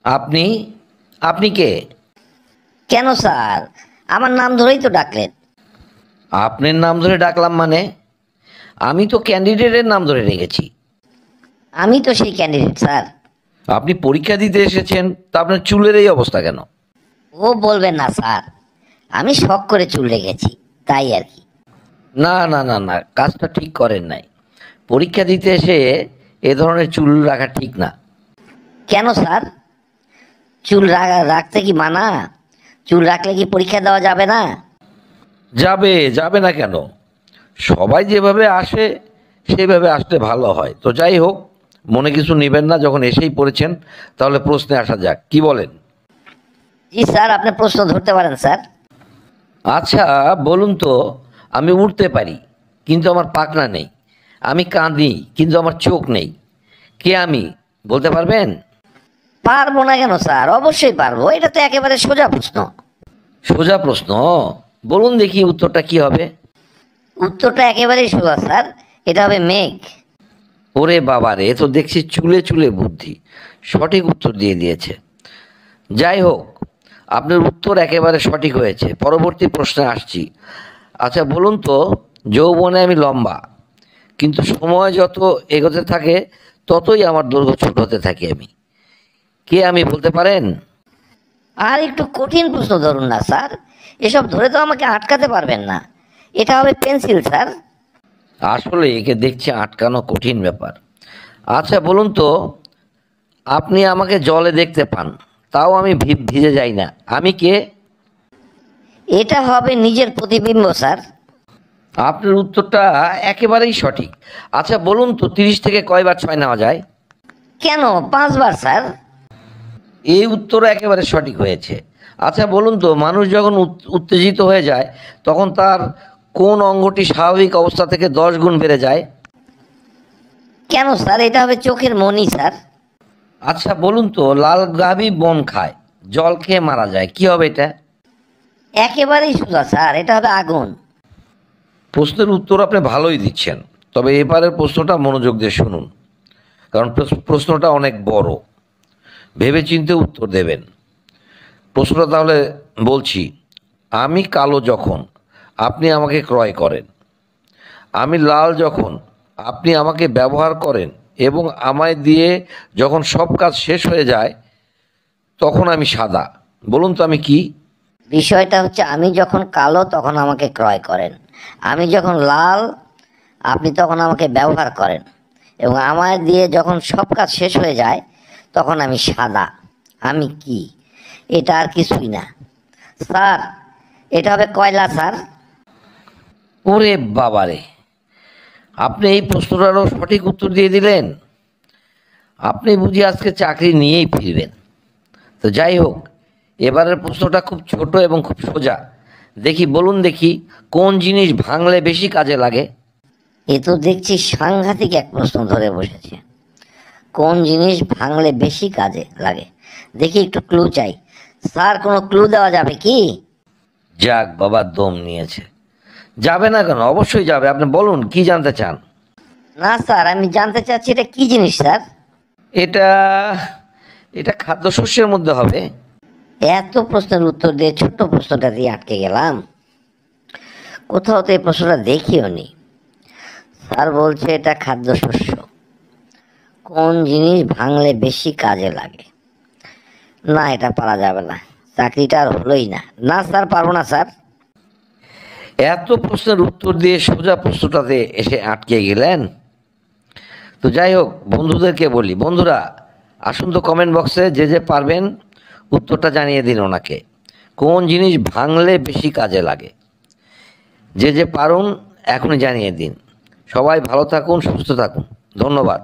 আপনি আপনি কে? কেন স্যার? আমার নাম ধরেই তো ডাকলেন। আপনার নাম ধরে ডাকলাম মানে? আমি তো ক্যান্ডিডেটের নাম ধরে রেখেছি। আমি তো সেই ক্যান্ডিডেট স্যার। আপনি পরীক্ষা দিতে এসেছেন, তা আপনার চুলের এই অবস্থা কেন? ও বলবেন না স্যার, আমি শখ করে চুল রেখেছি, তাই আর কি। না না না না, কাজটা ঠিক করেন নাই। পরীক্ষা দিতে এসে এ ধরনের চুল রাখা ঠিক না। কেন স্যার? চুল রাখতে কি মানা? চুল রাখলে কি পরীক্ষা দেওয়া যাবে না? যাবে যাবে না কেন? সবাই যেভাবে আসে সেভাবে আসলে ভালো হয়। তো যাই হোক, মনে কিছু নেবেন না, যখন এসেই পড়েছেন তাহলে প্রশ্নে আসা যাক, কি বলেন? জি স্যার, আপনি প্রশ্ন ধরতে পারেন স্যার। আচ্ছা, বলুন তো, আমি উড়তে পারি কিন্তু আমার পাখনা নেই, আমি কাঁদি কিন্তু আমার চোখ নেই, কে আমি বলতে পারবেন? পারবো না কেন স্যার? অবশ্যই পারবো, এটা তো একেবারে সোজা প্রশ্ন। সোজা প্রশ্ন? বলুন দেখি উত্তরটা কি হবে। উত্তরটা একেবারেই সোজা স্যার, এটা হবে মেঘ। ওরে বাবা রে, এ তো দেখছি চুলে চুলে বুদ্ধি, সঠিক উত্তর দিয়ে দিয়েছে। যাই হোক, আপনার উত্তর একেবারে সঠিক হয়েছে। পরবর্তী প্রশ্নে আসছি। আচ্ছা বলুন তো, যৌবনে আমি লম্বা, কিন্তু সময় যত এগোতে থাকে ততই আমার দৈর্ঘ্য ছোট হতে থাকি, আমি কে আমি বলতে পারেন? আর একটু কঠিন প্রশ্ন ধরুন না স্যার, এসব ধরে তো আমাকে আটকাতে পারবেন না। এটা হবে পেন্সিল স্যার। আসলে একে দেখছি আটকানো কঠিন ব্যাপার। আচ্ছা বলুন তো, আপনি আমাকে জলে দেখতে পান, তাও আমি ভিজে যাই না, আমি কে? এটা হবে নিজের প্রতিবিম্ব স্যার। আপনার উত্তরটা একেবারেই সঠিক। আচ্ছা বলুন তো, 30 থেকে কয়বার 6 নেওয়া যায়? কেন, 5 বার স্যার। এই উত্তর একেবারে সঠিক হয়েছে। আচ্ছা বলুন তো, মানুষ যখন উত্তেজিত হয়ে যায় তখন তার কোন অঙ্গটি স্বাভাবিক অবস্থা থেকে 10 গুণ বেড়ে যায়? কেন স্যার? এটা হবে চোখের মনি স্যার। আচ্ছা বলুন তো, লাল গাভী বন খায়, জল খেয়ে মারা যায়, কি হবে এটা? একেবারেই সোজা স্যার, এটা হবে আগুন। প্রশ্নের উত্তর আপনি ভালোই দিচ্ছেন, তবে এবারের প্রশ্নটা মনোযোগ দিয়ে শুনুন, কারণ প্রশ্নটা অনেক বড়। ভেবেচিন্তে উত্তর দেবেন। প্রশ্নটা তাহলে বলছি। আমি কালো যখন আপনি আমাকে ক্রয় করেন, আমি লাল যখন আপনি আমাকে ব্যবহার করেন, এবং আমায় দিয়ে যখন সব কাজ শেষ হয়ে যায় তখন আমি সাদা। বলুন তো আমি কি? বিষয়টা হচ্ছে, আমি যখন কালো তখন আমাকে ক্রয় করেন, আমি যখন লাল আপনি তখন আমাকে ব্যবহার করেন, এবং আমার দিয়ে যখন সব কাজ শেষ হয়ে যায় তখন আমি সাদা। আমি কি? এটা আর কিছুই না স্যার, এটা হবে কয়লা স্যার। ওরে বাবারে, আপনি এই প্রশ্নটারও সঠিক উত্তর দিয়ে দিলেন। আপনি বুঝি আজকে চাকরি নিয়েই ফিরবেন। তো যাই হোক, এবারের প্রশ্নটা খুব ছোট এবং খুব সোজা। দেখি বলুন দেখি, কোন জিনিস ভাঙলে বেশি কাজে লাগে? এ তো দেখছি সাংঘাতিক এক প্রশ্ন ধরে বসেছে। কোন জিনিস ভাঙলে বেশি কাজে লাগে? দেখি একটু ক্লু চাই স্যার, কোনো ক্লু দেওয়া যাবে কি? যাক বাবা, দম নিয়েছে। যাবে না কেন? অবশ্যই যাবে। আপনি বলুন কি জানতে চান। না স্যার, আমি জানতে চাচ্ছি এটা কি জিনিস স্যার। এটা এটা খাদ্যশস্যের মধ্যে হবে। এত প্রশ্নের উত্তর দিয়ে ছোট্ট প্রশ্নটা দিয়ে আটকে গেলাম। কোথাও তো এই প্রশ্নটা দেখিও নি। স্যার বলছে এটা খাদ্যশস্য। কোন জিনিস ভাঙলে বেশি কাজে লাগে? না, এটা পারা যাবে না, চাকরিটা আর হলোই না। না স্যার, পারবো না স্যার। এত প্রশ্নের উত্তর দিয়ে সোজা প্রশ্নটাতে এসে আটকে গেলেন। তো যাই হোক, বন্ধুদেরকে বলি, বন্ধুরা আসুন তো কমেন্ট বক্সে যে যে পারবেন উত্তরটা জানিয়ে দিন ওনাকে, কোন জিনিস ভাঙলে বেশি কাজে লাগে। যে যে পারুন এখনই জানিয়ে দিন। সবাই ভালো থাকুন, সুস্থ থাকুন। ধন্যবাদ।